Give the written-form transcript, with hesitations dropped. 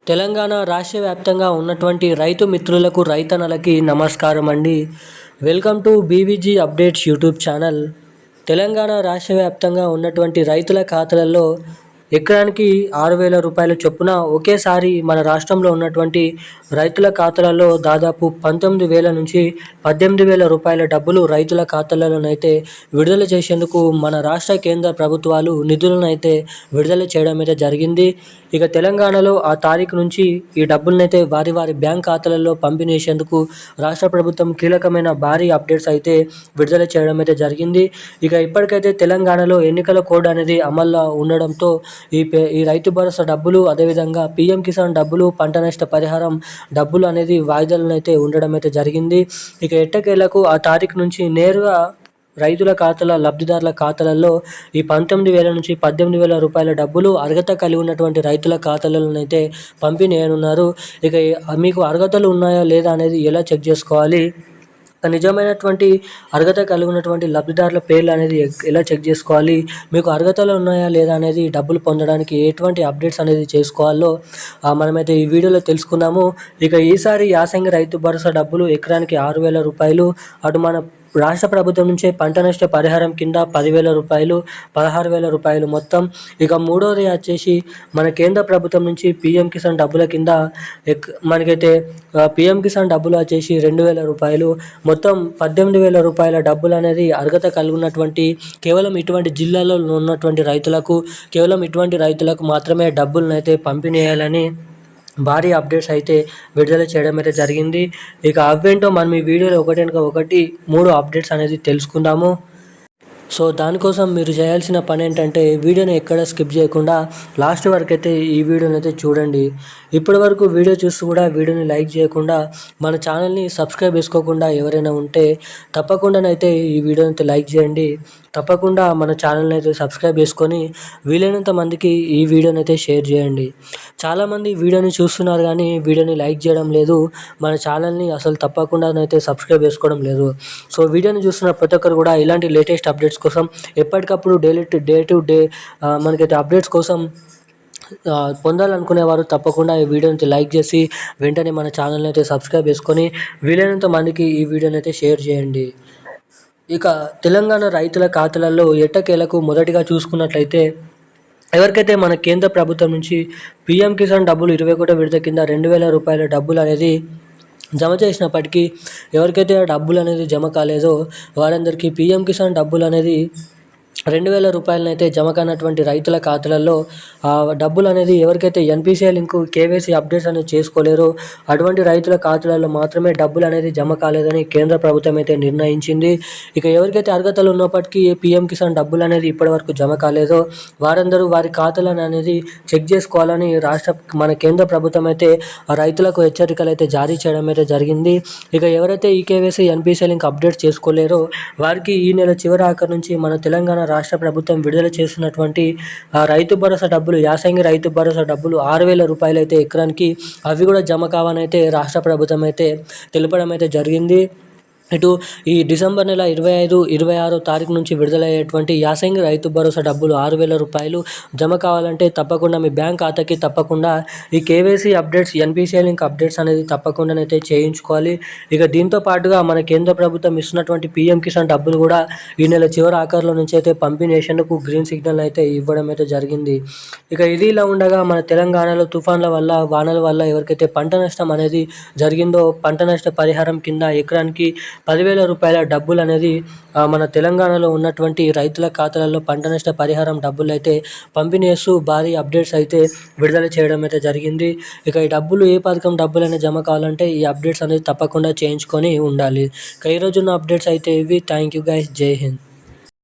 తెలంగాణ రాష్ట్ర వ్యాప్తంగా ఉన్నటువంటి రైతు మిత్రులకు రైతన్నలకి నమస్కారం అండి. Welcome to BVG updates YouTube channel. Telangana రాష్ట్ర వ్యాప్తంగా ఉన్నటువంటి రైతుల ఖాతాలలో ఎకరానికి 6,000 రూపాయల చొప్పున ఒకేసారి మన రాష్ట్రంలో ఉన్నటువంటి రైతుల ఖాతాలలో దాదాపు 19,000 నుంచి 18,000 రూపాయల డబ్బులు రైతుల ఖాతాలలోనైతే విడుదల చేసేందుకు మన రాష్ట్ర కేంద్ర ప్రభుత్వాలు నిధులను అయితే విడుదల చేయడం అయితే జరిగింది. ఇక తెలంగాణలో ఆ తారీఖు నుంచి ఈ డబ్బులనైతే వారి వారి బ్యాంక్ ఖాతాలలో పంపిణీ చేసేందుకు రాష్ట్ర ప్రభుత్వం కీలకమైన భారీ అప్డేట్స్ అయితే విడుదల చేయడం అయితే జరిగింది. ఇక ఇప్పటికైతే తెలంగాణలో ఎన్నికల కోడ్ అనేది అమల్లో ఉండడంతో ఈ రైతు భరోసా డబ్బులు, అదేవిధంగా పీఎం కిసాన్ డబ్బులు, పంట నష్ట పరిహారం డబ్బులు అనేది వాయిదాలను అయితే ఉండడం అయితే జరిగింది. ఇక ఎట్టకేలకు ఆ తారీఖు నుంచి నేరుగా రైతుల ఖాతాల లబ్ధిదారుల ఖాతాలలో ఈ 19,000 నుంచి 18,000 రూపాయల డబ్బులు అర్హత కలిగి ఉన్నటువంటి రైతుల ఖాతాలలోనైతే పంపిణీ చేయనున్నారు. ఇక మీకు అర్హతలు ఉన్నాయా లేదా అనేది ఎలా చెక్ చేసుకోవాలి, నిజమైనటువంటి అర్హత కలిగి ఉన్నటువంటి లబ్ధిదారుల పేర్లు అనేది ఎలా చెక్ చేసుకోవాలి, మీకు అర్హతలు ఉన్నాయా లేదా అనేది డబ్బులు పొందడానికి ఎటువంటి అప్డేట్స్ అనేది చేసుకోవాలో మనమైతే ఈ వీడియోలో తెలుసుకుందాము. ఇక ఈసారి యాసంగి రైతు భరోసా డబ్బులు ఎకరానికి 6,000 రూపాయలు, అటు మన రాష్ట్ర ప్రభుత్వం నుంచే పంట నష్ట పరిహారం కింద 10,000 రూపాయలు, 16,000 రూపాయలు మొత్తం. ఇక మూడోది వచ్చేసి మన కేంద్ర ప్రభుత్వం నుంచి పీఎం కిసాన్ డబ్బుల కింద మనకైతే పీఎం కిసాన్ డబ్బులు వచ్చేసి 2,000 రూపాయలు, మొత్తం 18,000 రూపాయల డబ్బులు అనేది అర్హత కలిగి ఉన్నటువంటి కేవలం ఇటువంటి జిల్లాలో ఉన్నటువంటి రైతులకు, కేవలం ఇటువంటి రైతులకు మాత్రమే డబ్బులను అయితే పంపిణీ చేయాలని భారీ అప్డేట్స్ అయితే విడుదల చేయడం అయితే జరిగింది. ఇక అవేంటో మనం ఈ వీడియోలో ఒకటి 3 అప్డేట్స్ అనేది తెలుసుకుందాము. సో దానికోసం మీరు చేయాల్సిన పని ఏంటంటే వీడియోని ఎక్కడ స్కిప్ చేయకుండా లాస్ట్ వరకు అయితే ఈ వీడియోని అయితే చూడండి. ఇప్పటి వరకు వీడియో చూస్తూ కూడా వీడియోని లైక్ చేయకుండా మన ఛానల్ని సబ్స్క్రైబ్ చేసుకోకుండా ఎవరైనా ఉంటే తప్పకుండానైతే ఈ వీడియోని అయితే లైక్ చేయండి. తప్పకుండా మన ఛానల్ని అయితే సబ్స్క్రైబ్ చేసుకొని వీలైనంత మందికి ఈ వీడియోని అయితే షేర్ చేయండి. చాలామంది వీడియోని చూస్తున్నారు కానీ వీడియోని లైక్ చేయడం లేదు, మన ఛానల్ని అసలు తప్పకుండానైతే సబ్స్క్రైబ్ చేసుకోవడం లేదు. సో వీడియోని చూస్తున్న ప్రతి ఒక్కరు కూడా ఇలాంటి లేటెస్ట్ అప్డేట్స్ కోసం ఎప్పటికప్పుడు డే టు డే మనకైతే అప్డేట్స్ కోసం పొందాలనుకునేవారు తప్పకుండా ఈ వీడియోని లైక్ చేసి వెంటనే మన ఛానల్ని అయితే సబ్స్క్రైబ్ చేసుకొని వీలైనంత మందికి ఈ వీడియోని అయితే షేర్ చేయండి. ఇక తెలంగాణ రైతుల ఖాతాలలో ఎట్టకేలకు మొదటిగా చూసుకున్నట్లయితే ఎవరికైతే మన కేంద్ర ప్రభుత్వం నుంచి పీఎం కిసాన్ డబ్బులు 21వ విడత కింద 2,000 రూపాయల డబ్బులు అనేది జమ చేసినప్పటికీ ఎవరికైతే ఆ డబ్బులు అనేది జమ కాలేదో వారందరికీ పీఎం కిసాన్ డబ్బులు అనేది 2,000 రూపాయలనైతే జమ కానటువంటి రైతుల ఖాతాలలో డబ్బులు అనేది ఎవరికైతే ఎన్పిసిఐ లింకు కేవైసీ అప్డేట్స్ అనేది చేసుకోలేరో అటువంటి రైతుల ఖాతాలలో మాత్రమే డబ్బులు అనేది జమ కాలేదని కేంద్ర ప్రభుత్వం అయితే నిర్ణయించింది. ఇక ఎవరికైతే అర్హతలు ఉన్నప్పటికీ పీఎం కిసాన్ డబ్బులు అనేది ఇప్పటివరకు జమ కాలేదో వారందరూ వారి ఖాతాలను అనేది చెక్ చేసుకోవాలని మన కేంద్ర ప్రభుత్వం అయితే రైతులకు హెచ్చరికలు అయితే జారీ చేయడం అయితే జరిగింది. ఇక ఎవరైతే ఈ కేవైసీ ఎన్పిసిఐ లింక్ అప్డేట్ చేసుకోలేరో వారికి ఈ నెల చివరి ఆఖరి నుంచి మన తెలంగాణ రాష్ట్ర ప్రభుత్వం విడుదల చేసినటువంటి రైతు భరోసా డబ్బులు, యాసంగి రైతు భరోసా డబ్బులు 6,000 రూపాయలు అయితే ఎకరానికి అవి కూడా జమ కావనైతే రాష్ట్ర ప్రభుత్వం అయితే తెలపడం అయితే జరిగింది. ఇటు ఈ డిసెంబర్ నెల 25, 26 తారీఖు నుంచి విడుదలయ్యేటువంటి యాసంగి రైతు భరోసా డబ్బులు 6,000 రూపాయలు జమ కావాలంటే తప్పకుండా మీ బ్యాంక్ ఖాతాకి తప్పకుండా ఈ KYC updates, NPCI link updates అనేది తప్పకుండానైతే చేయించుకోవాలి. ఇక దీంతో పాటుగా మన కేంద్ర ప్రభుత్వం ఇస్తున్నటువంటి పీఎం కిసాన్ డబ్బులు కూడా ఈ నెల చివరి ఆఖరిలో నుంచి అయితే పంపిణీ చేసేందుకు గ్రీన్ సిగ్నల్ అయితే ఇవ్వడం అయితే జరిగింది. ఇక ఇది ఇలా ఉండగా మన తెలంగాణలో తుఫాన్ల వల్ల, వానల వల్ల ఎవరికైతే పంట నష్టం అనేది జరిగిందో పంట నష్ట పరిహారం కింద ఎకరానికి 10,000 రూపాయల డబ్బులు అనేది మన తెలంగాణలో ఉన్నటువంటి రైతుల ఖాతాలలో పంట నష్ట పరిహారం డబ్బులు అయితే పంపిణీ చేస్తూ భారీ అప్డేట్స్ అయితే విడుదల చేయడం అయితే జరిగింది. ఇక ఈ డబ్బులు ఏ పథకం డబ్బులు అనేది జమ కావాలంటే ఈ అప్డేట్స్ అనేది తప్పకుండా చేయించుకొని ఉండాలి. ఇక ఈరోజున్న అప్డేట్స్ అయితే ఇవి. Thank you guys. జై హింద్.